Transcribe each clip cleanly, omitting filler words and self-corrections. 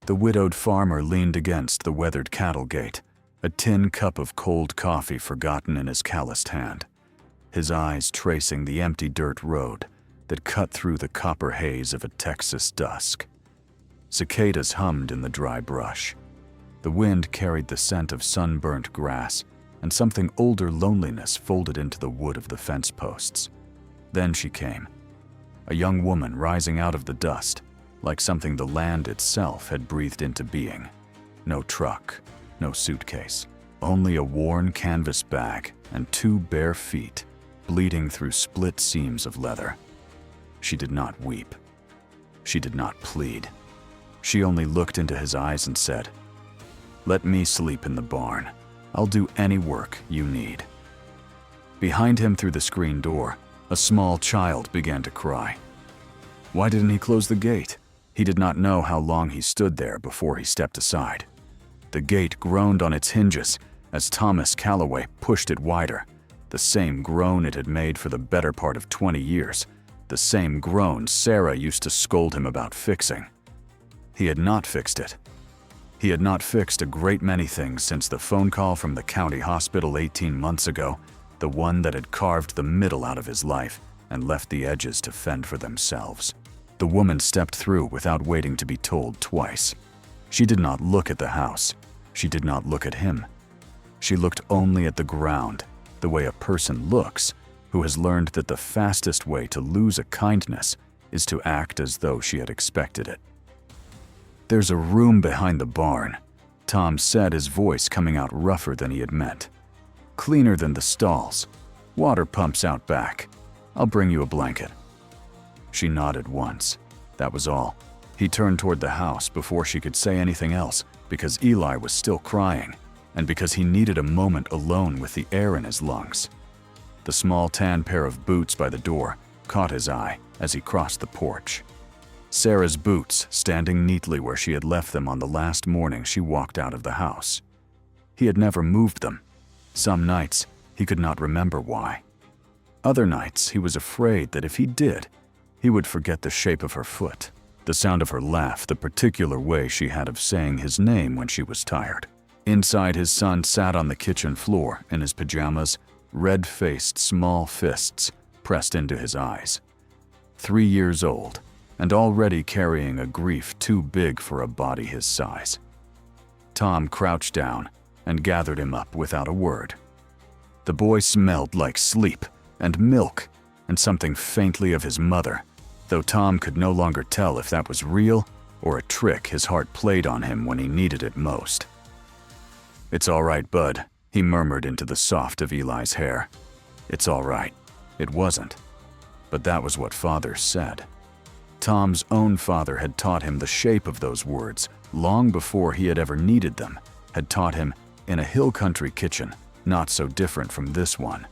The widowed farmer leaned against the weathered cattle gate, a tin cup of cold coffee forgotten in his calloused hand, his eyes tracing the empty dirt road that cut through the copper haze of a Texas dusk. Cicadas hummed in the dry brush. The wind carried the scent of sunburnt grass, and something older loneliness folded into the wood of the fence posts. Then she came, a young woman rising out of the dust, like something the land itself had breathed into being. No truck, no suitcase, only a worn canvas bag and 2 bare feet, bleeding through split seams of leather. She did not weep. She did not plead. She only looked into his eyes and said, "Let me sleep in the barn. I'll do any work you need." Behind him through the screen door, a small child began to cry. Why didn't he close the gate? He did not know how long he stood there before he stepped aside. The gate groaned on its hinges as Thomas Calloway pushed it wider, the same groan it had made for the better part of 20 years, the same groan Sarah used to scold him about fixing. He had not fixed it. He had not fixed a great many things since the phone call from the county hospital 18 months ago, the one that had carved the middle out of his life and left the edges to fend for themselves. The woman stepped through without waiting to be told twice. She did not look at the house. She did not look at him. She looked only at the ground, the way a person looks who has learned that the fastest way to lose a kindness is to act as though she had expected it. "There's a room behind the barn," Tom said, his voice coming out rougher than he had meant. "Cleaner than the stalls. Water pumps out back. I'll bring you a blanket." She nodded once. That was all. He turned toward the house before she could say anything else because Eli was still crying and because he needed a moment alone with the air in his lungs. The small tan pair of boots by the door caught his eye as he crossed the porch. Sarah's boots standing neatly where she had left them on the last morning she walked out of the house. He had never moved them. Some nights, he could not remember why. Other nights, he was afraid that if he did, he would forget the shape of her foot, the sound of her laugh, the particular way she had of saying his name when she was tired. Inside, his son sat on the kitchen floor in his pajamas, red-faced small fists pressed into his eyes. 3 years old, and already carrying a grief too big for a body his size. Tom crouched down and gathered him up without a word. The boy smelled like sleep and milk and something faintly of his mother, though Tom could no longer tell if that was real or a trick his heart played on him when he needed it most. "It's all right, bud," he murmured into the soft of Eli's hair. "It's all right." It wasn't, but that was what fathers said. Tom's own father had taught him the shape of those words long before he had ever needed them, had taught him, in a hill country kitchen, not so different from this one,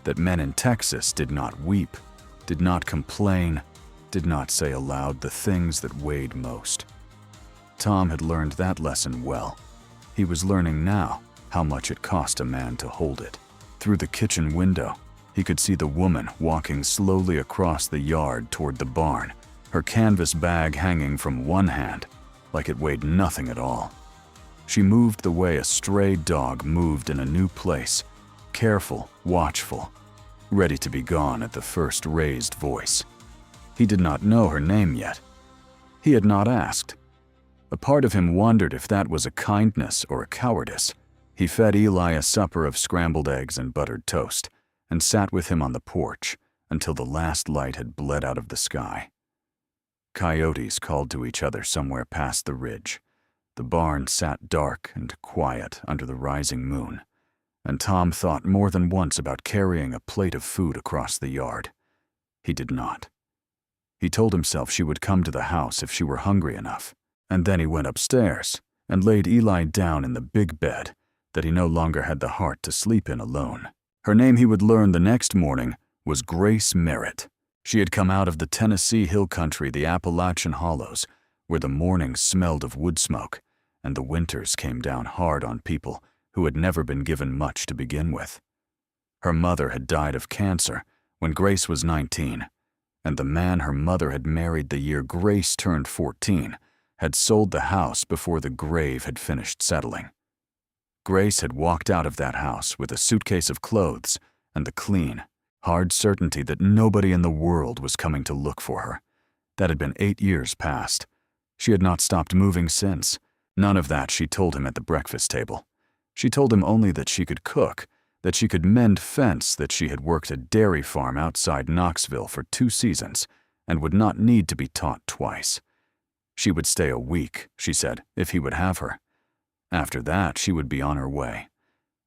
that men in Texas did not weep, did not complain, did not say aloud the things that weighed most. Tom had learned that lesson well. He was learning now how much it cost a man to hold it. Through the kitchen window, he could see the woman walking slowly across the yard toward the barn, her canvas bag hanging from one hand, like it weighed nothing at all. She moved the way a stray dog moved in a new place, careful, watchful, ready to be gone at the first raised voice. He did not know her name yet. He had not asked. A part of him wondered if that was a kindness or a cowardice. He fed Eli a supper of scrambled eggs and buttered toast, and sat with him on the porch until the last light had bled out of the sky. Coyotes called to each other somewhere past the ridge. The barn sat dark and quiet under the rising moon, and Tom thought more than once about carrying a plate of food across the yard. He did not. He told himself she would come to the house if she were hungry enough, and then he went upstairs and laid Eli down in the big bed that he no longer had the heart to sleep in alone. Her name, he would learn the next morning, was Grace Merritt. She had come out of the Tennessee hill country, the Appalachian hollows, where the mornings smelled of wood smoke, and the winters came down hard on people who had never been given much to begin with. Her mother had died of cancer when Grace was 19, and the man her mother had married the year Grace turned 14 had sold the house before the grave had finished settling. Grace had walked out of that house with a suitcase of clothes and the clean, hard certainty that nobody in the world was coming to look for her. That had been 8 years past. She had not stopped moving since. None of that she told him at the breakfast table. She told him only that she could cook, that she could mend fence, that she had worked a dairy farm outside Knoxville for 2 seasons and would not need to be taught twice. She would stay a week, she said, if he would have her. After that, she would be on her way.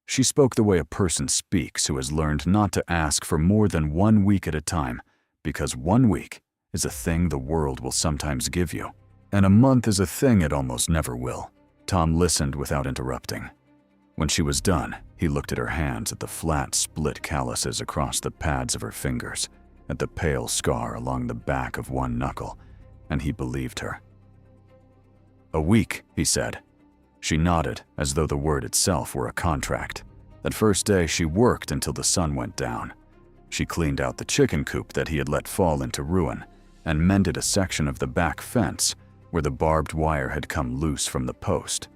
She spoke the way a person speaks who has learned not to ask for more than 1 week at a time, because 1 week is a thing the world will sometimes give you, and a month is a thing it almost never will. Tom listened without interrupting. When she was done, he looked at her hands, at the flat, split calluses across the pads of her fingers, at the pale scar along the back of one knuckle, and he believed her. "A week," he said. She nodded, as though the word itself were a contract. That first day, she worked until the sun went down. She cleaned out the chicken coop that he had let fall into ruin and mended a section of the back fence where the barbed wire had come loose from the post.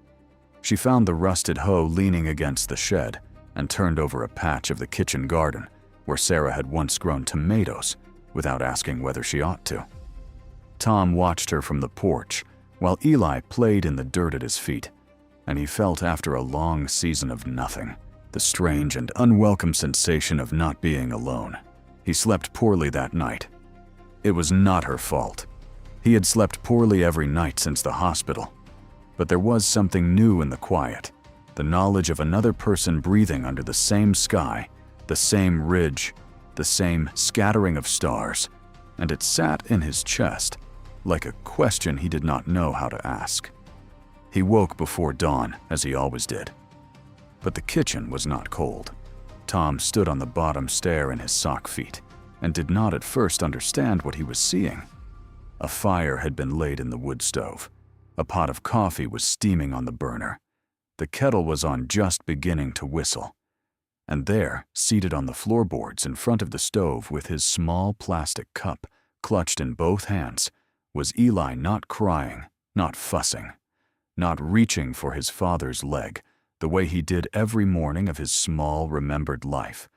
She found the rusted hoe leaning against the shed and turned over a patch of the kitchen garden where Sarah had once grown tomatoes without asking whether she ought to. Tom watched her from the porch while Eli played in the dirt at his feet, and he felt after a long season of nothing, the strange and unwelcome sensation of not being alone. He slept poorly that night. It was not her fault. He had slept poorly every night since the hospital. But there was something new in the quiet, the knowledge of another person breathing under the same sky, the same ridge, the same scattering of stars, and it sat in his chest like a question he did not know how to ask. He woke before dawn, as he always did. But the kitchen was not cold. Tom stood on the bottom stair in his sock feet and did not at first understand what he was seeing. A fire had been laid in the wood stove. A pot of coffee was steaming on the burner. The kettle was on, just beginning to whistle. And there, seated on the floorboards in front of the stove with his small plastic cup clutched in both hands, was Eli, not crying, not fussing, not reaching for his father's leg the way he did every morning of his small, remembered life,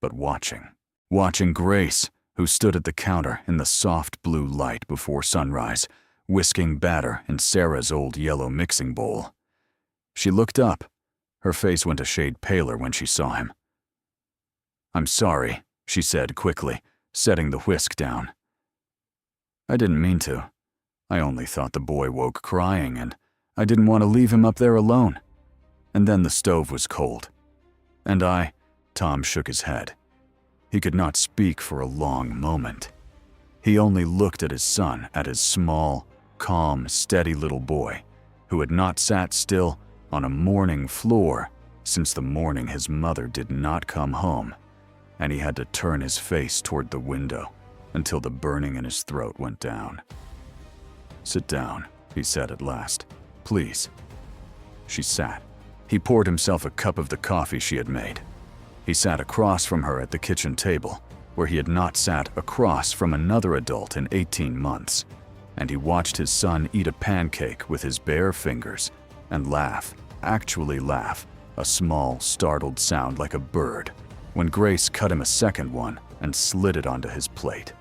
but watching Grace, who stood at the counter in the soft blue light before sunrise, whisking batter in Sarah's old yellow mixing bowl. She looked up. Her face went a shade paler when she saw him. "I'm sorry," she said quickly, setting the whisk down. "I didn't mean to. I only thought the boy woke crying, and I didn't want to leave him up there alone. And then the stove was cold. And Tom shook his head. He could not speak for a long moment. He only looked at his son, at his small, calm, steady little boy, who had not sat still on a morning floor since the morning his mother did not come home, and he had to turn his face toward the window until the burning in his throat went down. "Sit down," he said at last. "Please." She sat. He poured himself a cup of the coffee she had made. He sat across from her at the kitchen table, where he had not sat across from another adult in 18 months, and he watched his son eat a pancake with his bare fingers and laugh, actually laugh, a small, startled sound like a bird, when Grace cut him a second one and slid it onto his plate.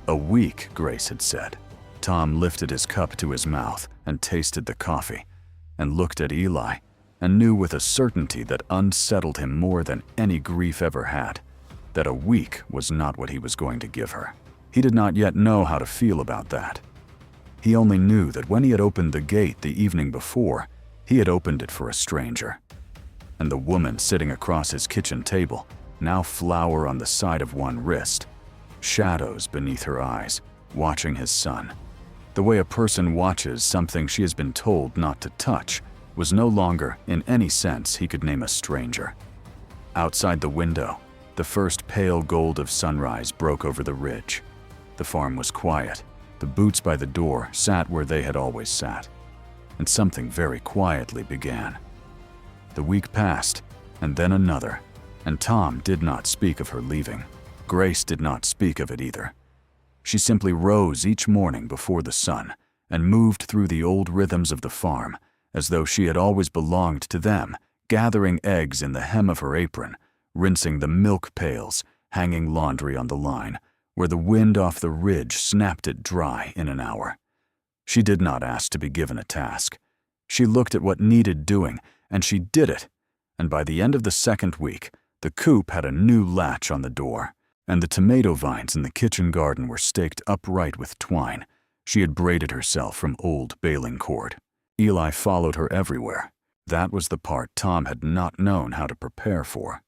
"A week," Grace had said. Tom lifted his cup to his mouth and tasted the coffee, and looked at Eli, and knew with a certainty that unsettled him more than any grief ever had, that a week was not what he was going to give her. He did not yet know how to feel about that. He only knew that when he had opened the gate the evening before, he had opened it for a stranger. And the woman sitting across his kitchen table, now flower on the side of one wrist, shadows beneath her eyes, watching his son. The way a person watches something she has been told not to touch was no longer, in any sense he could name, a stranger. Outside the window, the first pale gold of sunrise broke over the ridge. The farm was quiet. The boots by the door sat where they had always sat. And something very quietly began. The week passed, and then another, and Tom did not speak of her leaving. Grace did not speak of it either. She simply rose each morning before the sun and moved through the old rhythms of the farm, as though she had always belonged to them, gathering eggs in the hem of her apron, rinsing the milk pails, hanging laundry on the line, where the wind off the ridge snapped it dry in an hour. She did not ask to be given a task. She looked at what needed doing, and she did it. And by the end of the second week, the coop had a new latch on the door, and the tomato vines in the kitchen garden were staked upright with twine. She had braided herself from old baling cord. Eli followed her everywhere. That was the part Tom had not known how to prepare for.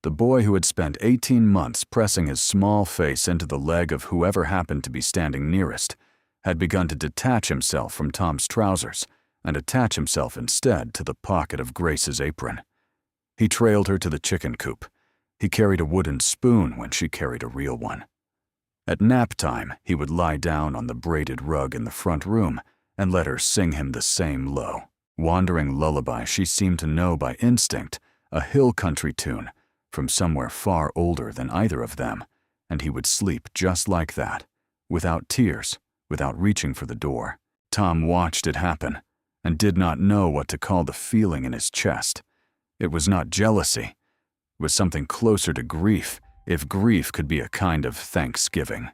The boy who had spent 18 months pressing his small face into the leg of whoever happened to be standing nearest had begun to detach himself from Tom's trousers and attach himself instead to the pocket of Grace's apron. He trailed her to the chicken coop. He carried a wooden spoon when she carried a real one. At nap time, he would lie down on the braided rug in the front room and let her sing him the same low, wandering lullaby she seemed to know by instinct, a hill country tune from somewhere far older than either of them, and he would sleep just like that, without tears, without reaching for the door. Tom watched it happen and did not know what to call the feeling in his chest. It was not jealousy. It was something closer to grief, if grief could be a kind of thanksgiving.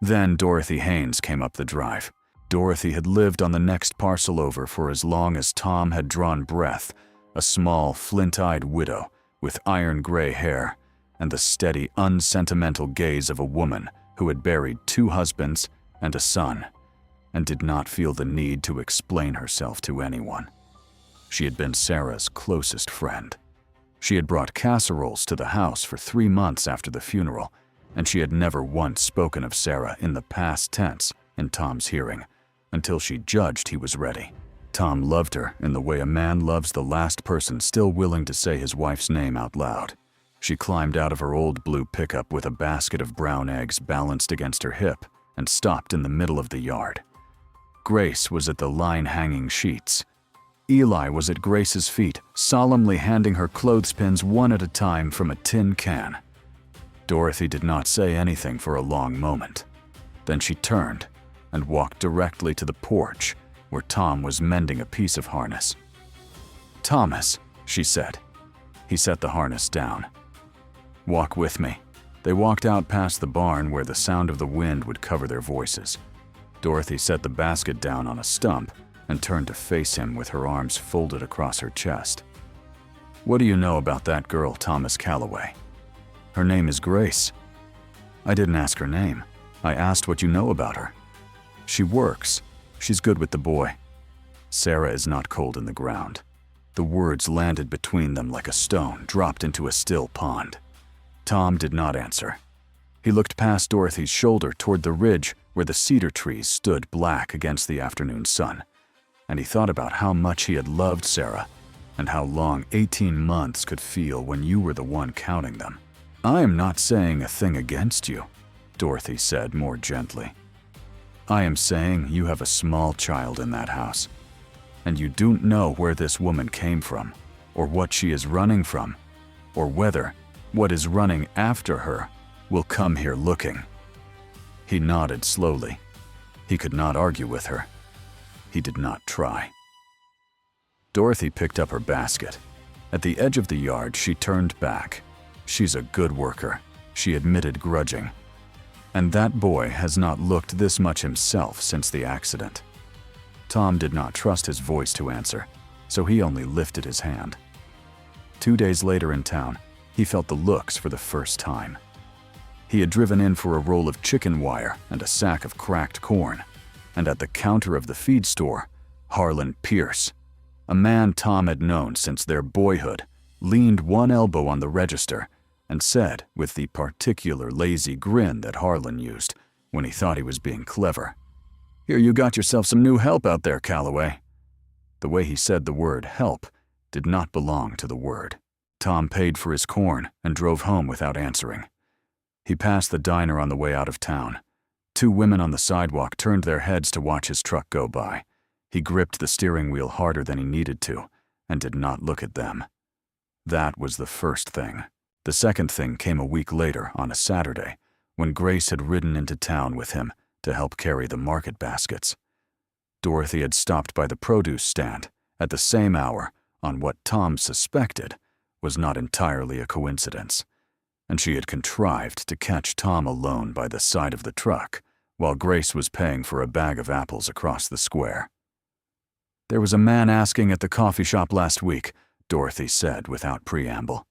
Then Dorothy Haynes came up the drive. Dorothy had lived on the next parcel over for as long as Tom had drawn breath, a small, flint-eyed widow with iron-gray hair and the steady, unsentimental gaze of a woman who had buried 2 husbands and a son, and did not feel the need to explain herself to anyone. She had been Sarah's closest friend. She had brought casseroles to the house for 3 months after the funeral, and she had never once spoken of Sarah in the past tense in Tom's hearing, until she judged he was ready. Tom loved her in the way a man loves the last person still willing to say his wife's name out loud. She climbed out of her old blue pickup with a basket of brown eggs balanced against her hip and stopped in the middle of the yard. Grace was at the line-hanging sheets. Eli was at Grace's feet, solemnly handing her clothespins one at a time from a tin can. Dorothy did not say anything for a long moment. Then she turned and walked directly to the porch, where Tom was mending a piece of harness. "Thomas," she said. He set the harness down. "Walk with me." They walked out past the barn where the sound of the wind would cover their voices. Dorothy set the basket down on a stump and turned to face him with her arms folded across her chest. "What do you know about that girl, Thomas Calloway?" "Her name is Grace." "I didn't ask her name. I asked what you know about her." "She works. She's good with the boy." "Sarah is not cold in the ground." The words landed between them like a stone dropped into a still pond. Tom did not answer. He looked past Dorothy's shoulder toward the ridge where the cedar trees stood black against the afternoon sun, and he thought about how much he had loved Sarah and how long 18 months could feel when you were the one counting them. "I am not saying a thing against you," Dorothy said more gently. "I am saying you have a small child in that house, and you don't know where this woman came from, or what she is running from, or whether what is running after her will come here looking." He nodded slowly. He could not argue with her. He did not try. Dorothy picked up her basket. At the edge of the yard, she turned back. "She's a good worker," she admitted, grudging. "And that boy has not looked this much himself since the accident." Tom did not trust his voice to answer, so he only lifted his hand. 2 days later in town, he felt the looks for the first time. He had driven in for a roll of chicken wire and a sack of cracked corn, and at the counter of the feed store, Harlan Pierce, a man Tom had known since their boyhood, leaned one elbow on the register and said, with the particular lazy grin that Harlan used when he thought he was being clever, "Here you got yourself some new help out there, Calloway." The way he said the word help did not belong to the word. Tom paid for his corn and drove home without answering. He passed the diner on the way out of town. 2 women on the sidewalk turned their heads to watch his truck go by. He gripped the steering wheel harder than he needed to and did not look at them. That was the first thing. The second thing came a week later on a Saturday when Grace had ridden into town with him to help carry the market baskets. Dorothy had stopped by the produce stand at the same hour on what Tom suspected was not entirely a coincidence, and she had contrived to catch Tom alone by the side of the truck while Grace was paying for a bag of apples across the square. "There was a man asking at the coffee shop last week," Dorothy said without preamble.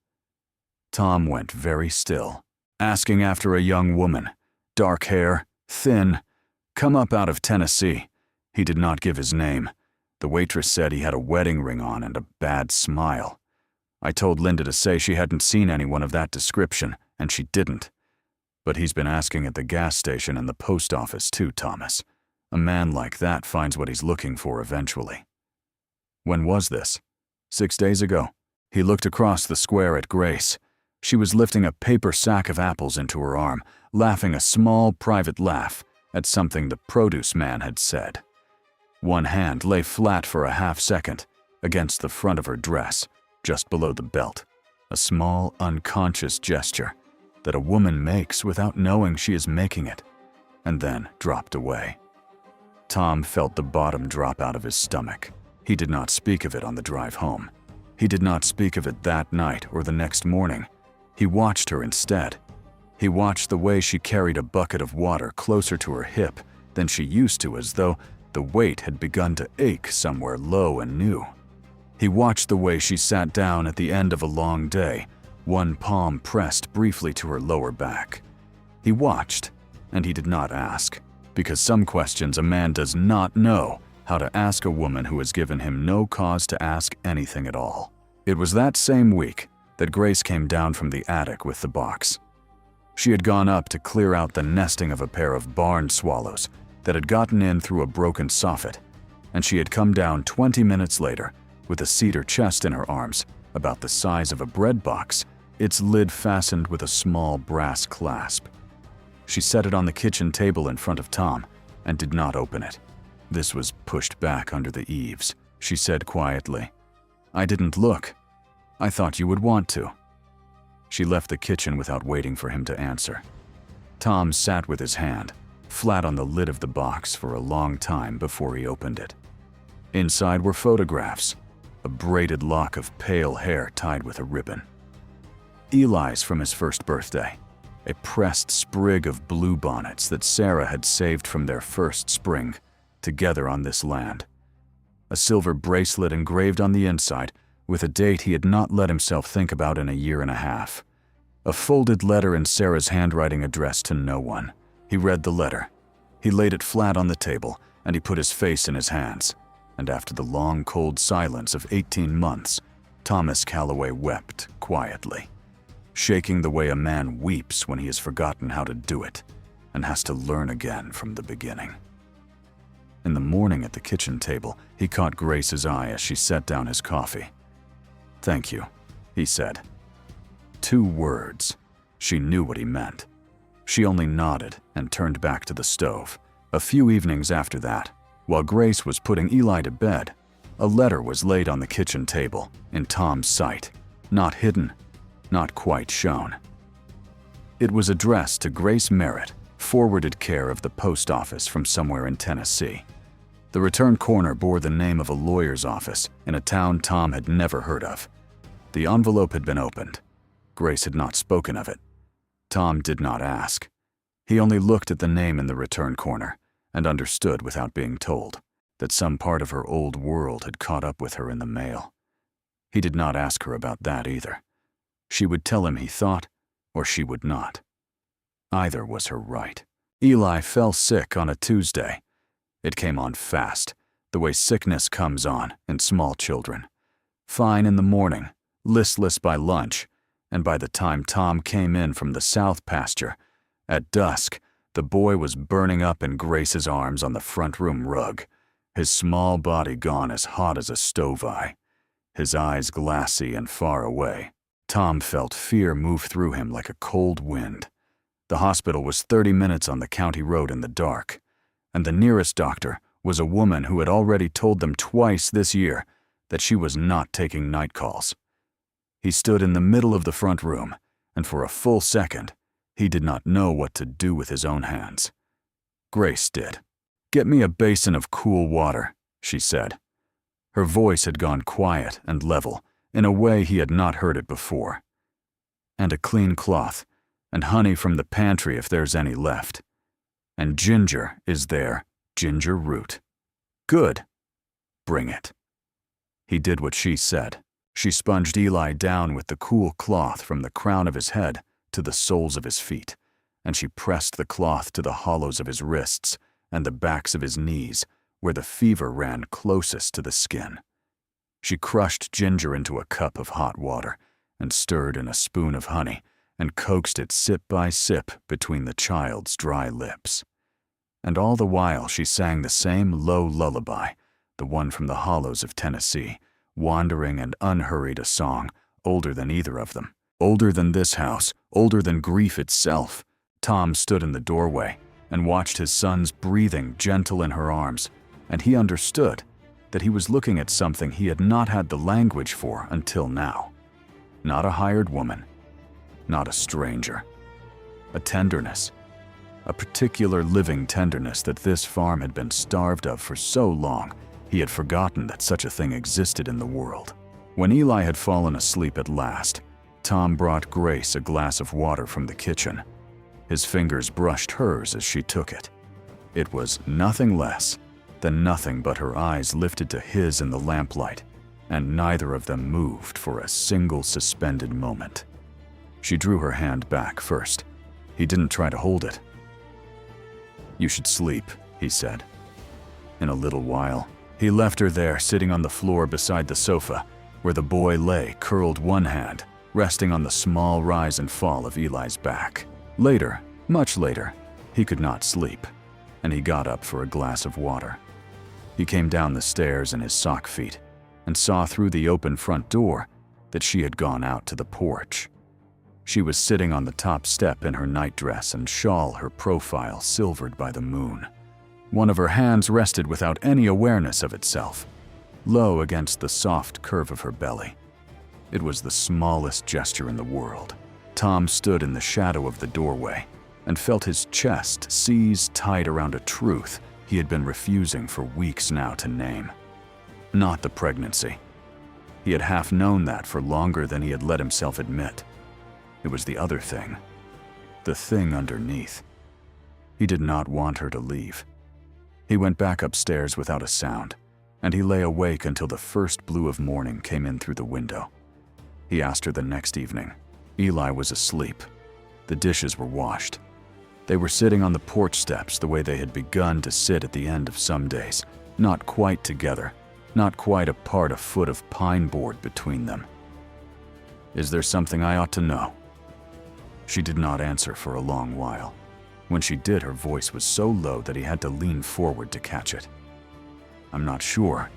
Tom went very still, asking after a young woman, dark hair, thin, come up out of Tennessee. He did not give his name. The waitress said he had a wedding ring on and a bad smile. I told Linda to say she hadn't seen anyone of that description, and she didn't. But he's been asking at the gas station and the post office too, Thomas. A man like that finds what he's looking for eventually." "When was this?" "6 days ago." He looked across the square at Grace. She was lifting a paper sack of apples into her arm, laughing a small, private laugh at something the produce man had said. One hand lay flat for a half-second against the front of her dress, just below the belt, a small, unconscious gesture that a woman makes without knowing she is making it, and then dropped away. Tom felt the bottom drop out of his stomach. He did not speak of it on the drive home. He did not speak of it that night or the next morning. He watched her instead. He watched the way she carried a bucket of water closer to her hip than she used to, as though the weight had begun to ache somewhere low and new. He watched the way she sat down at the end of a long day, one palm pressed briefly to her lower back. He watched, and he did not ask, because some questions a man does not know how to ask a woman who has given him no cause to ask anything at all. It was that same week that Grace came down from the attic with the box. She had gone up to clear out the nesting of a pair of barn swallows that had gotten in through a broken soffit, and she had come down 20 minutes later with a cedar chest in her arms, about the size of a bread box, its lid fastened with a small brass clasp. She set it on the kitchen table in front of Tom and did not open it. "This was pushed back under the eaves," she said quietly. "I didn't look. I thought you would want to." She left the kitchen without waiting for him to answer. Tom sat with his hand flat on the lid of the box for a long time before he opened it. Inside were photographs, a braided lock of pale hair tied with a ribbon. Eli's from his first birthday, a pressed sprig of bluebonnets that Sarah had saved from their first spring, together on this land. A silver bracelet engraved on the inside with a date he had not let himself think about in a year and a half. A folded letter in Sarah's handwriting addressed to no one. He read the letter. He laid it flat on the table, and he put his face in his hands. And after the long, cold silence of 18 months, Thomas Calloway wept quietly, shaking the way a man weeps when he has forgotten how to do it and has to learn again from the beginning. In the morning at the kitchen table, he caught Grace's eye as she set down his coffee. "Thank you," he said. 2 words. She knew what he meant. She only nodded and turned back to the stove. A few evenings after that, while Grace was putting Eli to bed, a letter was laid on the kitchen table, in Tom's sight, not hidden, not quite shown. It was addressed to Grace Merritt, forwarded care of the post office from somewhere in Tennessee. The return corner bore the name of a lawyer's office in a town Tom had never heard of. The envelope had been opened. Grace had not spoken of it. Tom did not ask. He only looked at the name in the return corner and understood without being told that some part of her old world had caught up with her in the mail. He did not ask her about that either. She would tell him he thought, or she would not. Either was her right. Eli fell sick on a Tuesday. It came on fast, the way sickness comes on in small children. Fine in the morning, listless by lunch, and by the time Tom came in from the south pasture, at dusk, the boy was burning up in Grace's arms on the front room rug, his small body gone as hot as a stove eye, his eyes glassy and far away. Tom felt fear move through him like a cold wind. The hospital was 30 minutes on the county road in the dark, and the nearest doctor was a woman who had already told them twice this year that she was not taking night calls. He stood in the middle of the front room, and for a full second, he did not know what to do with his own hands. Grace did. "Get me a basin of cool water," she said. Her voice had gone quiet and level, in a way he had not heard it before. "And a clean cloth, and honey from the pantry if there's any left. And ginger, is there? Ginger root. Good. Bring it." He did what she said. She sponged Eli down with the cool cloth from the crown of his head to the soles of his feet, and she pressed the cloth to the hollows of his wrists and the backs of his knees, where the fever ran closest to the skin. She crushed ginger into a cup of hot water and stirred in a spoon of honey and coaxed it sip by sip between the child's dry lips. And all the while she sang the same low lullaby, the one from the hollows of Tennessee, wandering and unhurried, a song older than either of them, older than this house, older than grief itself. Tom stood in the doorway and watched his son's breathing gentle in her arms, and he understood that he was looking at something he had not had the language for until now. Not a hired woman, not a stranger. A tenderness, a particular living tenderness that this farm had been starved of for so long, he had forgotten that such a thing existed in the world. When Eli had fallen asleep at last, Tom brought Grace a glass of water from the kitchen. His fingers brushed hers as she took it. It was nothing less than nothing but her eyes lifted to his in the lamplight, and neither of them moved for a single suspended moment. She drew her hand back first. He didn't try to hold it. "You should sleep," he said. In a little while, he left her there sitting on the floor beside the sofa, where the boy lay, curled one hand, resting on the small rise and fall of Eli's back. Later, much later, he could not sleep, and he got up for a glass of water. He came down the stairs in his sock feet and saw through the open front door that she had gone out to the porch. She was sitting on the top step in her nightdress and shawl, her profile silvered by the moon. One of her hands rested without any awareness of itself, low against the soft curve of her belly. It was the smallest gesture in the world. Tom stood in the shadow of the doorway and felt his chest seize tight around a truth he had been refusing for weeks now to name. Not the pregnancy. He had half known that for longer than he had let himself admit. It was the other thing. The thing underneath. He did not want her to leave. He went back upstairs without a sound, and he lay awake until the first blue of morning came in through the window. He asked her the next evening. Eli was asleep. The dishes were washed. They were sitting on the porch steps the way they had begun to sit at the end of some days, not quite together, not quite apart, a foot of pine board between them. "Is there something I ought to know?" She did not answer for a long while. When she did, her voice was so low that he had to lean forward to catch it. "I'm not sure.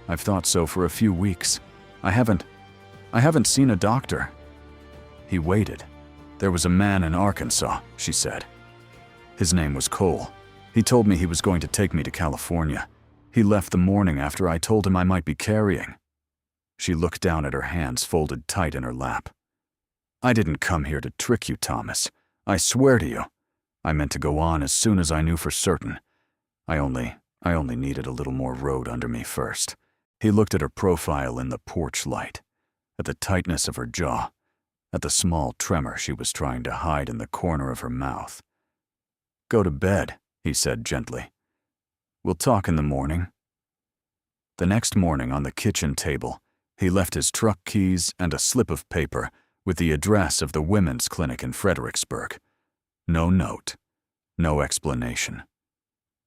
I've thought so for a few weeks. I haven't seen a doctor." He waited. "There was a man in Arkansas," she said. "His name was Cole. He told me he was going to take me to California. He left the morning after I told him I might be carrying." She looked down at her hands folded tight in her lap. "I didn't come here to trick you, Thomas. I swear to you. I meant to go on as soon as I knew for certain. I only needed a little more road under me first." He looked at her profile in the porch light, at the tightness of her jaw, at the small tremor she was trying to hide in the corner of her mouth. "Go to bed," he said gently. "We'll talk in the morning." The next morning on the kitchen table, he left his truck keys and a slip of paper with the address of the women's clinic in Fredericksburg. No note, no explanation.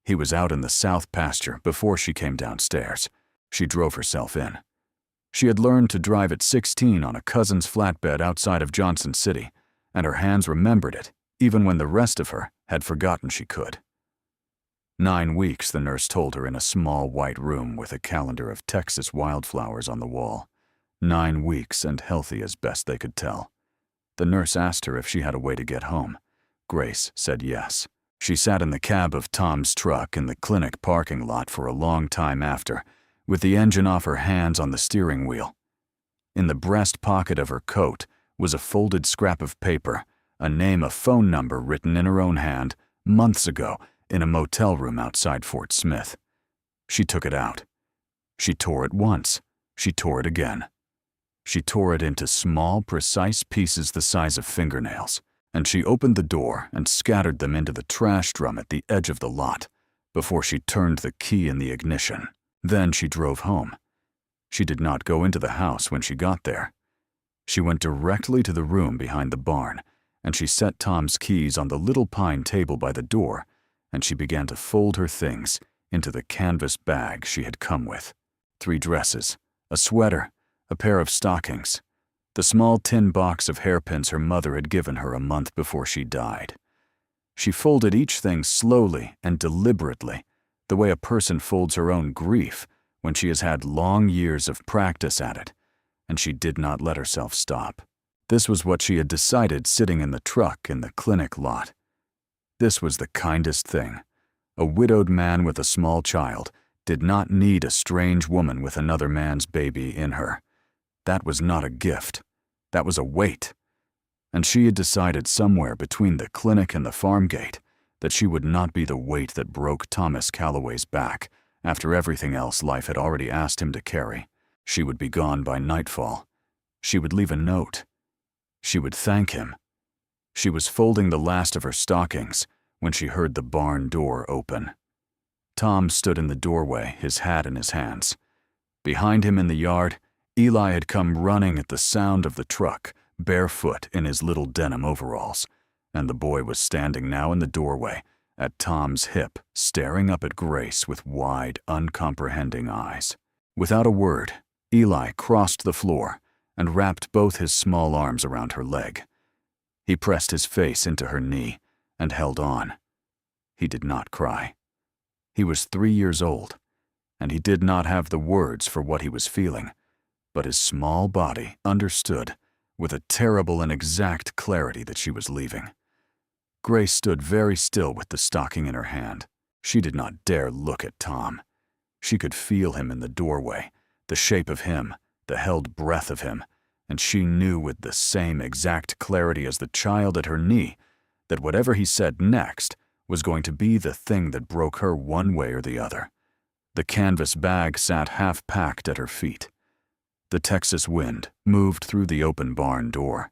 He was out in the south pasture before she came downstairs. She drove herself in. She had learned to drive at 16 on a cousin's flatbed outside of Johnson City, and her hands remembered it, even when the rest of her had forgotten she could. 9 weeks, the nurse told her in a small white room with a calendar of Texas wildflowers on the wall. 9 weeks and healthy as best they could tell. The nurse asked her if she had a way to get home. Grace said yes. She sat in the cab of Tom's truck in the clinic parking lot for a long time after, with the engine off her hands on the steering wheel. In the breast pocket of her coat was a folded scrap of paper, a name, a phone number written in her own hand months ago, in a motel room outside Fort Smith. She took it out. She tore it once. She tore it again. She tore it into small, precise pieces the size of fingernails, and she opened the door and scattered them into the trash drum at the edge of the lot before she turned the key in the ignition. Then she drove home. She did not go into the house when she got there. She went directly to the room behind the barn, and she set Tom's keys on the little pine table by the door, and she began to fold her things into the canvas bag she had come with. 3 dresses, a sweater, a pair of stockings, the small tin box of hairpins her mother had given her a month before she died. She folded each thing slowly and deliberately, the way a person folds her own grief when she has had long years of practice at it, and she did not let herself stop. This was what she had decided sitting in the truck in the clinic lot. This was the kindest thing. A widowed man with a small child did not need a strange woman with another man's baby in her. That was not a gift. That was a weight. And she had decided somewhere between the clinic and the farm gate that she would not be the weight that broke Thomas Calloway's back after everything else life had already asked him to carry. She would be gone by nightfall. She would leave a note. She would thank him. She was folding the last of her stockings when she heard the barn door open. Tom stood in the doorway, his hat in his hands. Behind him in the yard, Eli had come running at the sound of the truck, barefoot in his little denim overalls, and the boy was standing now in the doorway, at Tom's hip, staring up at Grace with wide, uncomprehending eyes. Without a word, Eli crossed the floor and wrapped both his small arms around her leg. He pressed his face into her knee and held on. He did not cry. He was 3 years old, and he did not have the words for what he was feeling, but his small body understood with a terrible and exact clarity that she was leaving. Grace stood very still with the stocking in her hand. She did not dare look at Tom. She could feel him in the doorway, the shape of him, the held breath of him, and she knew with the same exact clarity as the child at her knee that whatever he said next was going to be the thing that broke her one way or the other. The canvas bag sat half-packed at her feet. The Texas wind moved through the open barn door,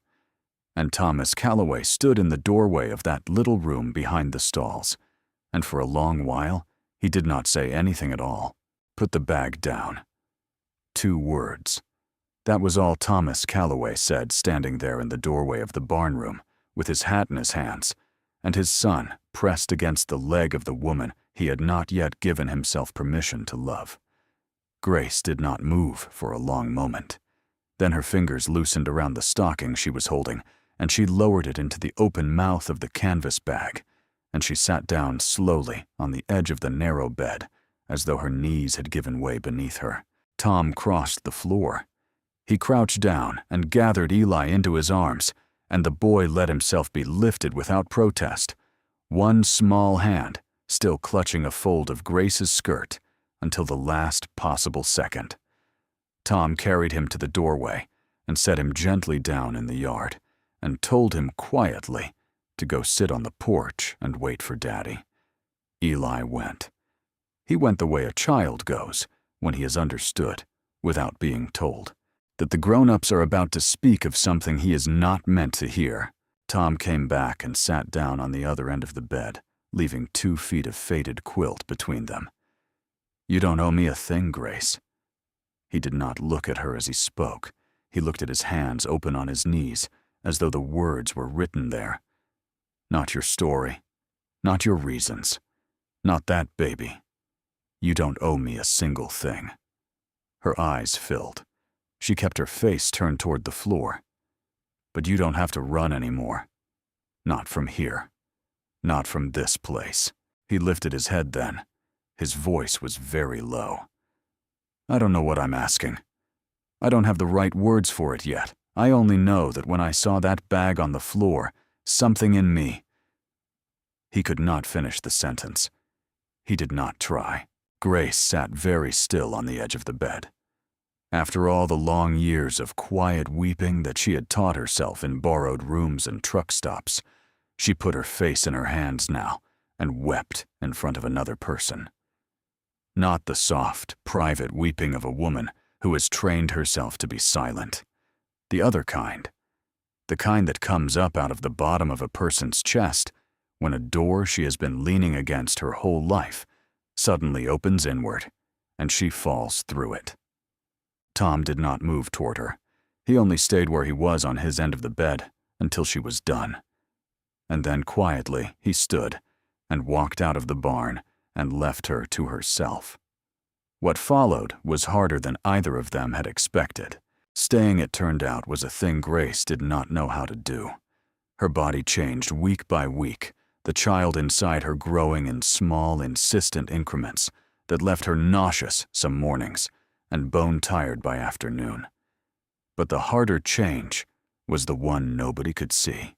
and Thomas Calloway stood in the doorway of that little room behind the stalls, and for a long while he did not say anything at all. Put the bag down. 2 words. That was all Thomas Calloway said, standing there in the doorway of the barn room, with his hat in his hands, and his son pressed against the leg of the woman he had not yet given himself permission to love. Grace did not move for a long moment. Then her fingers loosened around the stocking she was holding, and she lowered it into the open mouth of the canvas bag, and she sat down slowly on the edge of the narrow bed, as though her knees had given way beneath her. Tom crossed the floor. He crouched down and gathered Eli into his arms, and the boy let himself be lifted without protest, one small hand still clutching a fold of Grace's skirt until the last possible second. Tom carried him to the doorway and set him gently down in the yard and told him quietly to go sit on the porch and wait for Daddy. Eli went. He went the way a child goes when he has understood, without being told, that the grown-ups are about to speak of something he is not meant to hear. Tom came back and sat down on the other end of the bed, leaving 2 feet of faded quilt between them. "You don't owe me a thing, Grace." He did not look at her as he spoke. He looked at his hands open on his knees, as though the words were written there. "Not your story. Not your reasons. Not that baby. You don't owe me a single thing." Her eyes filled. She kept her face turned toward the floor. "But you don't have to run anymore. Not from here. Not from this place." He lifted his head then. His voice was very low. "I don't know what I'm asking. I don't have the right words for it yet. I only know that when I saw that bag on the floor, something in me—" He could not finish the sentence. He did not try. Grace sat very still on the edge of the bed. After all the long years of quiet weeping that she had taught herself in borrowed rooms and truck stops, she put her face in her hands now and wept in front of another person. Not the soft, private weeping of a woman who has trained herself to be silent. The other kind. The kind that comes up out of the bottom of a person's chest when a door she has been leaning against her whole life suddenly opens inward, and she falls through it. Tom did not move toward her. He only stayed where he was on his end of the bed until she was done. And then quietly he stood and walked out of the barn and left her to herself. What followed was harder than either of them had expected. Staying, it turned out, was a thing Grace did not know how to do. Her body changed week by week, the child inside her growing in small, insistent increments that left her nauseous some mornings and bone-tired by afternoon. But the harder change was the one nobody could see.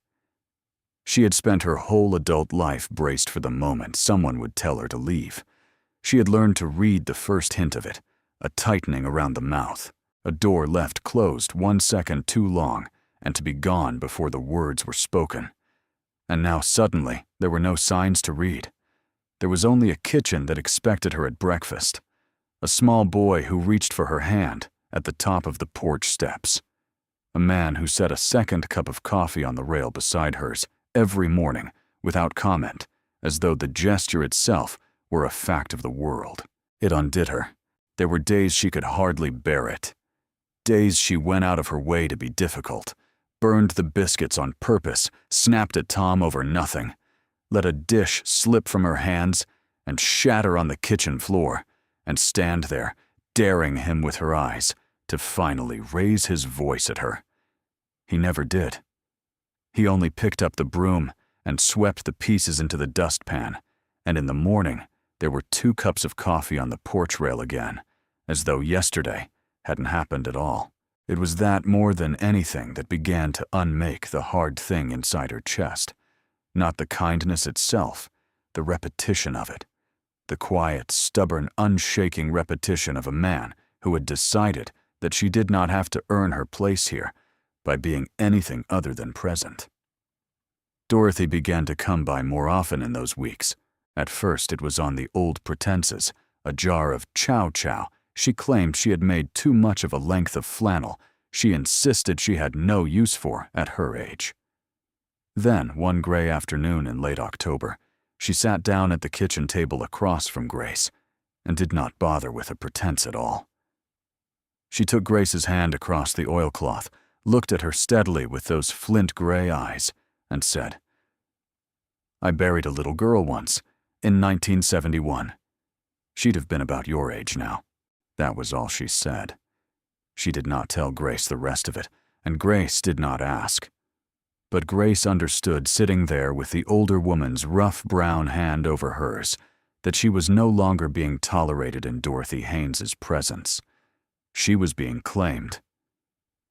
She had spent her whole adult life braced for the moment someone would tell her to leave. She had learned to read the first hint of it, a tightening around the mouth, a door left closed 1 second too long, and to be gone before the words were spoken. And now suddenly there were no signs to read. There was only a kitchen that expected her at breakfast, a small boy who reached for her hand at the top of the porch steps, a man who set a second cup of coffee on the rail beside hers every morning without comment, as though the gesture itself were a fact of the world. It undid her. There were days she could hardly bear it. Days she went out of her way to be difficult, burned the biscuits on purpose, snapped at Tom over nothing, let a dish slip from her hands and shatter on the kitchen floor, and stand there, daring him with her eyes, to finally raise his voice at her. He never did. He only picked up the broom and swept the pieces into the dustpan, and in the morning there were 2 cups of coffee on the porch rail again, as though yesterday hadn't happened at all. It was that more than anything that began to unmake the hard thing inside her chest. Not the kindness itself, the repetition of it. The quiet, stubborn, unshaking repetition of a man who had decided that she did not have to earn her place here by being anything other than present. Dorothy began to come by more often in those weeks. At first it was on the old pretenses, a jar of chow-chow. She claimed she had made too much of a length of flannel she insisted she had no use for at her age. Then, one gray afternoon in late October, she sat down at the kitchen table across from Grace and did not bother with a pretense at all. She took Grace's hand across the oilcloth, looked at her steadily with those flint-gray eyes, and said, "I buried a little girl once, in 1971. She'd have been about your age now." That was all she said. She did not tell Grace the rest of it, and Grace did not ask. But Grace understood, sitting there with the older woman's rough brown hand over hers, that she was no longer being tolerated in Dorothy Haynes's presence. She was being claimed.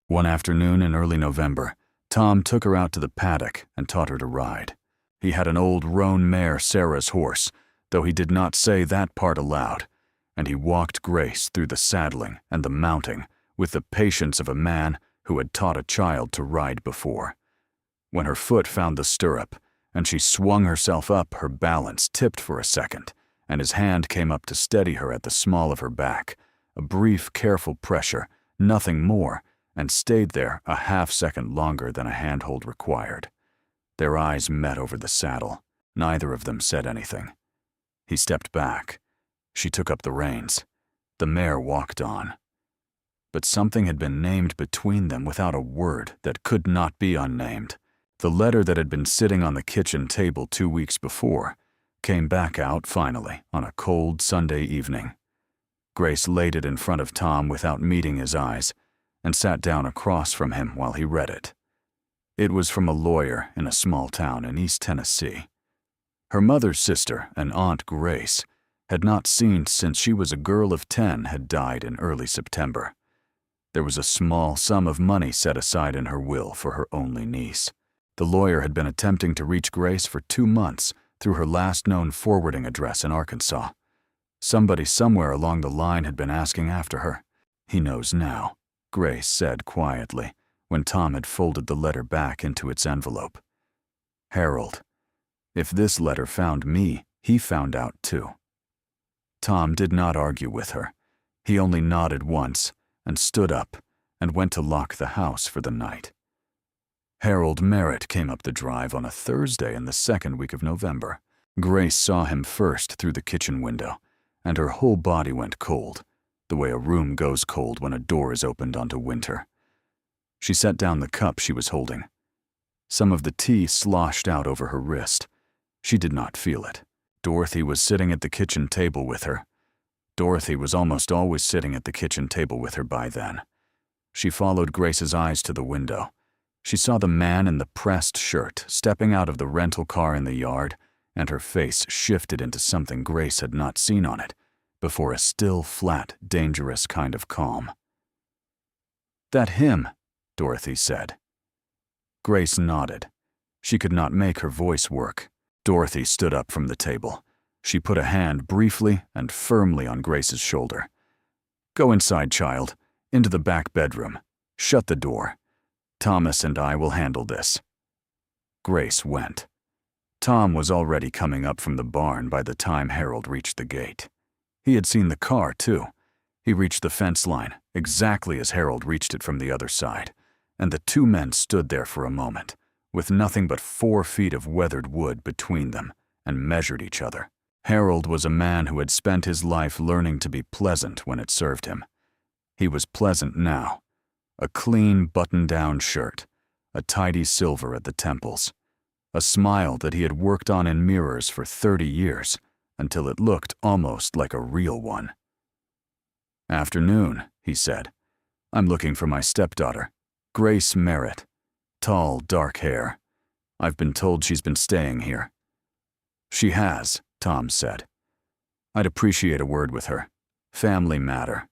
One afternoon in early November, Tom took her out to the paddock and taught her to ride. He had an old roan mare, Sarah's horse, though he did not say that part aloud, and he walked Grace through the saddling and the mounting with the patience of a man who had taught a child to ride before. When her foot found the stirrup and she swung herself up, her balance tipped for a second, and his hand came up to steady her at the small of her back, a brief, careful pressure, nothing more, and stayed there a half-second longer than a handhold required. Their eyes met over the saddle. Neither of them said anything. He stepped back. She took up the reins. The mare walked on. But something had been named between them without a word that could not be unnamed. The letter that had been sitting on the kitchen table 2 weeks before came back out finally on a cold Sunday evening. Grace laid it in front of Tom without meeting his eyes and sat down across from him while he read it. It was from a lawyer in a small town in East Tennessee. Her mother's sister, an Aunt Grace, had not seen since she was a girl of 10, had died in early September. There was a small sum of money set aside in her will for her only niece. The lawyer had been attempting to reach Grace for 2 months through her last known forwarding address in Arkansas. Somebody somewhere along the line had been asking after her. "He knows now," Grace said quietly when Tom had folded the letter back into its envelope. "Harold. If this letter found me, he found out too. Tom did not argue with her. He only nodded once and stood up and went to lock the house for the night. Harold Merritt came up the drive on a Thursday in the second week of November. Grace saw him first through the kitchen window, and her whole body went cold, the way a room goes cold when a door is opened onto winter. She set down the cup she was holding. Some of the tea sloshed out over her wrist. She did not feel it. Dorothy was sitting at the kitchen table with her. Dorothy was almost always sitting at the kitchen table with her by then. She followed Grace's eyes to the window. She saw the man in the pressed shirt stepping out of the rental car in the yard, and her face shifted into something Grace had not seen on it before, a still, flat, dangerous kind of calm. "That him," Dorothy said. Grace nodded. She could not make her voice work. Dorothy stood up from the table. She put a hand briefly and firmly on Grace's shoulder. "Go inside, child, into the back bedroom. Shut the door. Thomas and I will handle this." Grace went. Tom was already coming up from the barn by the time Harold reached the gate. He had seen the car, too. He reached the fence line, exactly as Harold reached it from the other side, and the two men stood there for a moment, with nothing but 4 feet of weathered wood between them, and measured each other. Harold was a man who had spent his life learning to be pleasant when it served him. He was pleasant now. A clean, button-down shirt, a tidy silver at the temples, a smile that he had worked on in mirrors for 30 years, until it looked almost like a real one. "Afternoon," he said. "I'm looking for my stepdaughter, Grace Merritt. Tall, dark hair. I've been told she's been staying here." "She has," Tom said. "I'd appreciate a word with her. Family matter.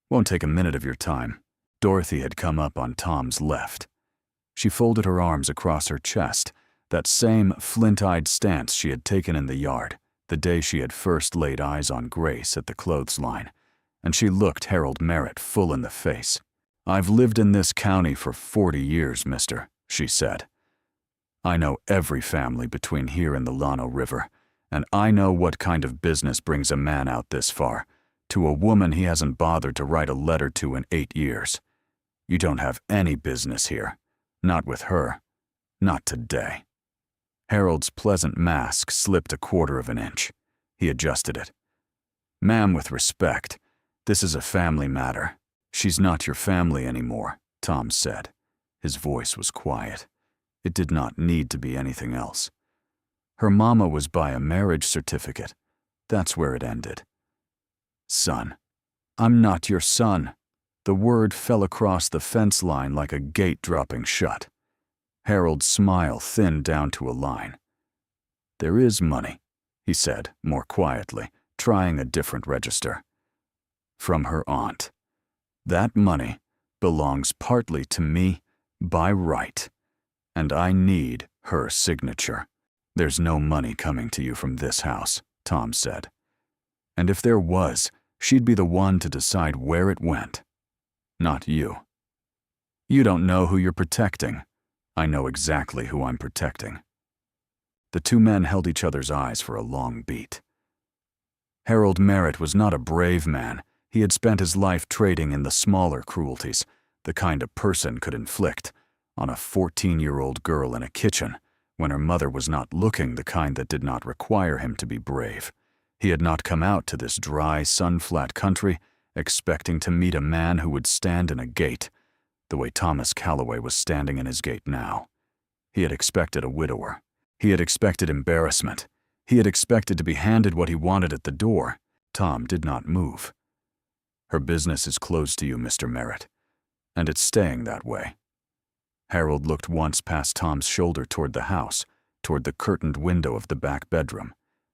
Won't take a minute of your time." Dorothy had come up on Tom's left. She folded her arms across her chest, that same flint-eyed stance she had taken in the yard the day she had first laid eyes on Grace at the clothesline, and she looked Harold Merritt full in the face. "I've lived in this county for 40 years, mister," she said. "I know every family between here and the Llano River, and I know what kind of business brings a man out this far, to a woman he hasn't bothered to write a letter to in 8 years. You don't have any business here. Not with her. Not today." Harold's pleasant mask slipped a 1/4 of an inch. He adjusted it. "Ma'am, with respect, this is a family matter. She's not your family anymore," Tom said. His voice was quiet. It did not need to be anything else. "Her mama was by a marriage certificate. That's where it ended." "Son. I'm not your son." The word fell across the fence line like a gate dropping shut. Harold's smile thinned down to a line. "There is money," he said, more quietly, trying a different register. "From her aunt. That money belongs partly to me by right, and I need her signature." "There's no money coming to you from this house," Tom said. "And if there was, she'd be the one to decide where it went. Not you. You don't know who you're protecting. I know exactly who I'm protecting." The two men held each other's eyes for a long beat. Harold Merritt was not a brave man. He had spent his life trading in the smaller cruelties, the kind a person could inflict, on a 14-year-old girl in a kitchen, when her mother was not looking, the kind that did not require him to be brave. He had not come out to this dry, sun-flat country expecting to meet a man who would stand in a gate, the way Thomas Calloway was standing in his gate now. He had expected a widower. He had expected embarrassment. He had expected to be handed what he wanted at the door. Tom did not move. "Her business is closed to you, Mr. Merritt, and it's staying that way." Harold looked once past Tom's shoulder toward the house, toward the curtained window of the back bedroom,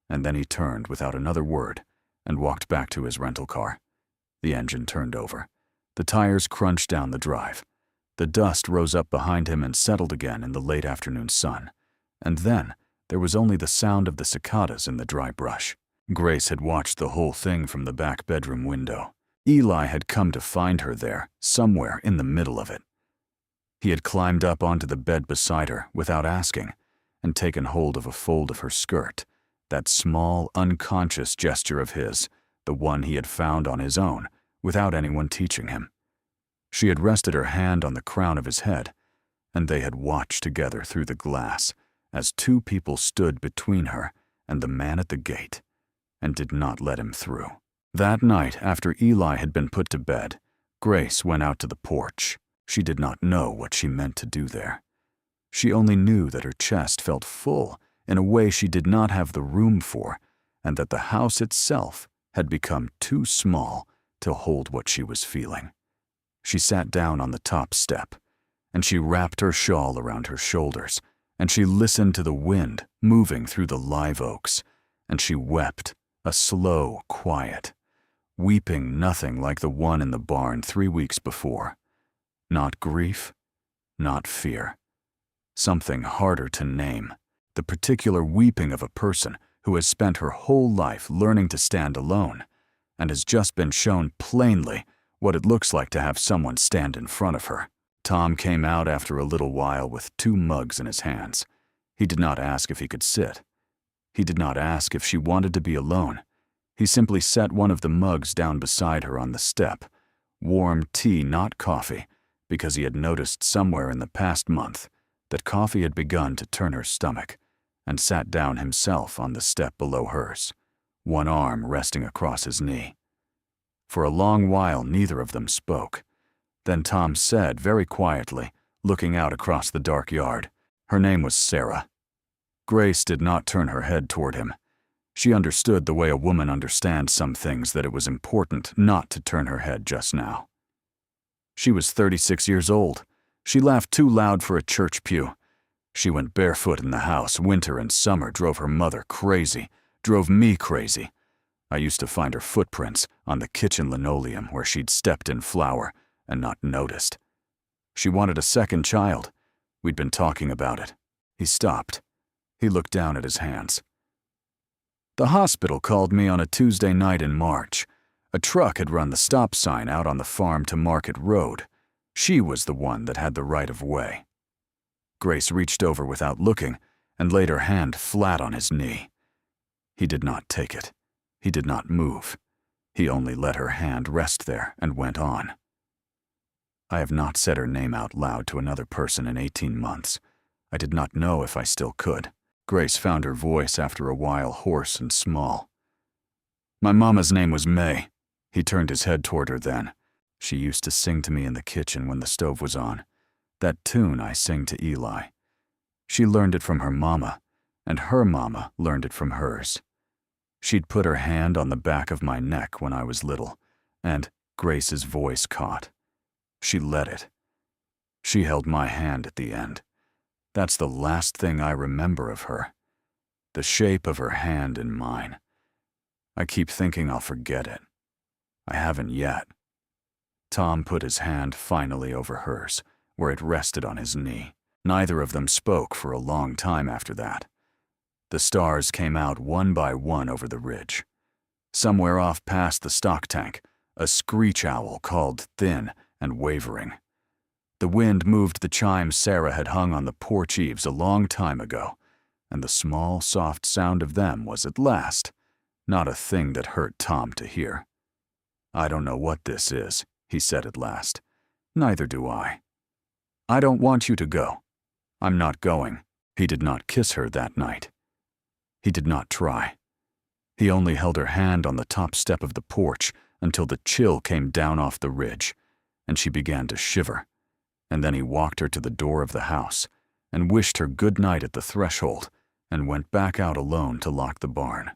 and then he turned without another word and walked back to his rental car. The engine turned over. The tires crunched down the drive. The dust rose up behind him and settled again in the late afternoon sun, and then there was only the sound of the cicadas in the dry brush. Grace had watched the whole thing from the back bedroom window. Eli had come to find her there, somewhere in the middle of it. He had climbed up onto the bed beside her without asking, and taken hold of a fold of her skirt, that small, unconscious gesture of his, the one he had found on his own, without anyone teaching him. She had rested her hand on the crown of his head, and they had watched together through the glass as two people stood between her and the man at the gate, and did not let him through. That night, after Eli had been put to bed, Grace went out to the porch. She did not know what she meant to do there. She only knew that her chest felt full in a way she did not have the room for, and that the house itself had become too small to hold what she was feeling. She sat down on the top step, and she wrapped her shawl around her shoulders, and she listened to the wind moving through the live oaks, and she wept, a slow quiet, weeping nothing like the one in the barn 3 weeks before. Not grief, not fear. Something harder to name, the particular weeping of a person who has spent her whole life learning to stand alone, and has just been shown plainly what it looks like to have someone stand in front of her. Tom came out after a little while with 2 mugs in his hands. He did not ask if he could sit. He did not ask if she wanted to be alone. He simply set one of the mugs down beside her on the step. Warm tea, not coffee, because he had noticed somewhere in the past month that coffee had begun to turn her stomach, and sat down himself on the step below hers, one arm resting across his knee. For a long while neither of them spoke. Then Tom said very quietly, looking out across the dark yard, her name was Sarah. Grace did not turn her head toward him. She understood the way a woman understands some things, that it was important not to turn her head just now. She was 36 years old. She laughed too loud for a church pew. She went barefoot in the house. Winter and summer drove her mother crazy, drove me crazy. I used to find her footprints on the kitchen linoleum where she'd stepped in flour and not noticed. She wanted a second child. We'd been talking about it. He stopped. He looked down at his hands. The hospital called me on a Tuesday night in March. A truck had run the stop sign out on the farm to Market Road. She was the one that had the right of way. Grace reached over without looking and laid her hand flat on his knee. He did not take it. He did not move. He only let her hand rest there and went on. I have not said her name out loud to another person in 18 months. I did not know if I still could. Grace found her voice after a while hoarse and small. My mama's name was May. He turned his head toward her then. She used to sing to me in the kitchen when the stove was on. That tune I sing to Eli. She learned it from her mama, and her mama learned it from hers. She'd put her hand on the back of my neck when I was little, and Grace's voice caught. She let it. She held my hand at the end. That's the last thing I remember of her. The shape of her hand in mine. I keep thinking I'll forget it. I haven't yet. Tom put his hand finally over hers, where it rested on his knee. Neither of them spoke for a long time after that. The stars came out one by one over the ridge. Somewhere off past the stock tank, a screech owl called thin and wavering. The wind moved the chimes Sarah had hung on the porch eaves a long time ago, and the small, soft sound of them was at last not a thing that hurt Tom to hear. I don't know what this is, he said at last. Neither do I. I don't want you to go. I'm not going. He did not kiss her that night. He did not try. He only held her hand on the top step of the porch until the chill came down off the ridge, and she began to shiver. And then he walked her to the door of the house and wished her good night at the threshold and went back out alone to lock the barn.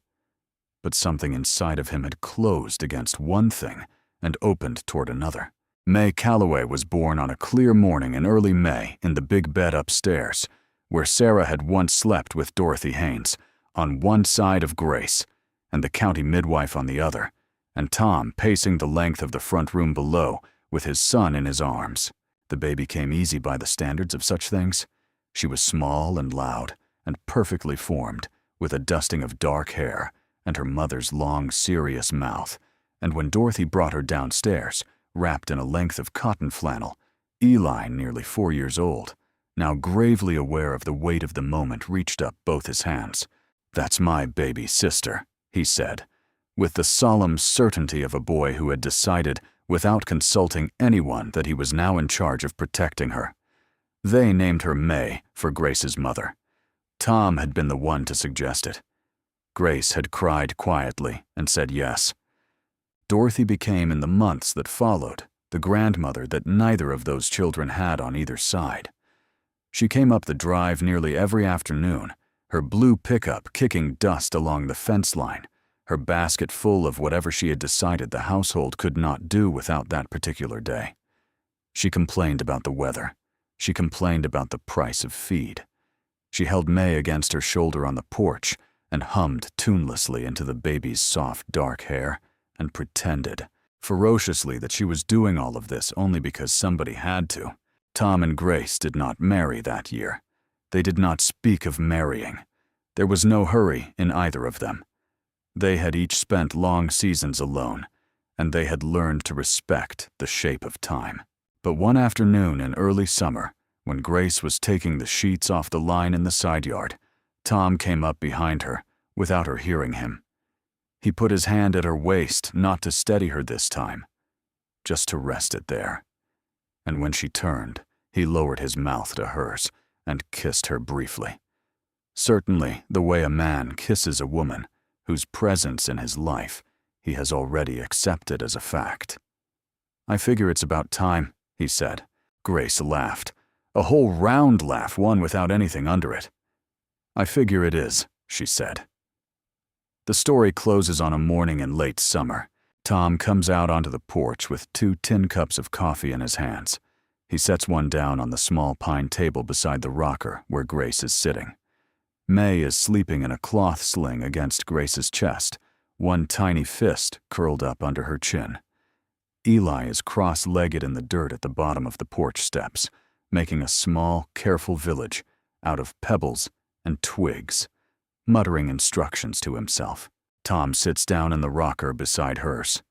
But something inside of him had closed against one thing and opened toward another. May Calloway was born on a clear morning in early May in the big bed upstairs, where Sarah had once slept with Dorothy Haynes, on one side of Grace, and the county midwife on the other, and Tom pacing the length of the front room below with his son in his arms. The baby came easy by the standards of such things. She was small and loud and perfectly formed, with a dusting of dark hair and her mother's long, serious mouth, and when Dorothy brought her downstairs, wrapped in a length of cotton flannel, Eli, nearly 4 years old, now gravely aware of the weight of the moment, reached up both his hands. "That's my baby sister," he said, with the solemn certainty of a boy who had decided, without consulting anyone, that he was now in charge of protecting her. They named her May for Grace's mother. Tom had been the one to suggest it. Grace had cried quietly and said yes. Dorothy became, in the months that followed, the grandmother that neither of those children had on either side. She came up the drive nearly every afternoon, her blue pickup kicking dust along the fence line, her basket full of whatever she had decided the household could not do without that particular day. She complained about the weather. She complained about the price of feed. She held May against her shoulder on the porch and hummed tunelessly into the baby's soft, dark hair and pretended ferociously that she was doing all of this only because somebody had to. Tom and Grace did not marry that year. They did not speak of marrying. There was no hurry in either of them. They had each spent long seasons alone, and they had learned to respect the shape of time. But one afternoon in early summer, when Grace was taking the sheets off the line in the side yard, Tom came up behind her, without her hearing him. He put his hand at her waist, not to steady her this time, just to rest it there. And when she turned, he lowered his mouth to hers and kissed her briefly. Certainly the way a man kisses a woman whose presence in his life he has already accepted as a fact. "I figure it's about time," he said. Grace laughed, a whole round laugh, one without anything under it. "I figure it is," she said. The story closes on a morning in late summer. Tom comes out onto the porch with 2 tin cups of coffee in his hands. He sets one down on the small pine table beside the rocker where Grace is sitting. May is sleeping in a cloth sling against Grace's chest, one tiny fist curled up under her chin. Eli is cross-legged in the dirt at the bottom of the porch steps, making a small, careful village out of pebbles and twigs, muttering instructions to himself. Tom sits down in the rocker beside hers.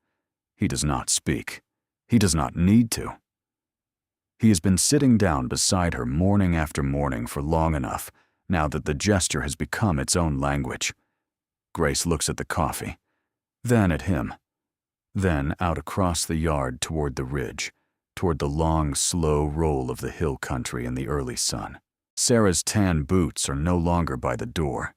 He does not speak. He does not need to. He has been sitting down beside her morning after morning for long enough, now that the gesture has become its own language. Grace looks at the coffee, then at him, then out across the yard toward the ridge, toward the long, slow roll of the hill country in the early sun. Sarah's tan boots are no longer by the door.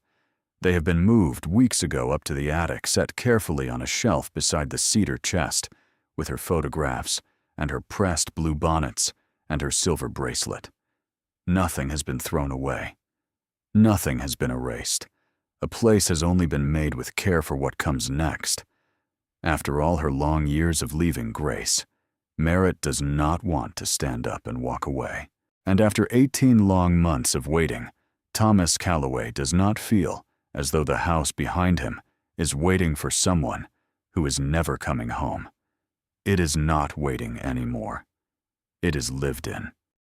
They have been moved weeks ago up to the attic, set carefully on a shelf beside the cedar chest, with her photographs and her pressed blue bonnets and her silver bracelet. Nothing has been thrown away. Nothing has been erased. A place has only been made with care for what comes next. After all her long years of leaving Grace, Merritt does not want to stand up and walk away. And after 18 long months of waiting, Thomas Calloway does not feel as though the house behind him is waiting for someone who is never coming home. It is not waiting anymore. It is lived in.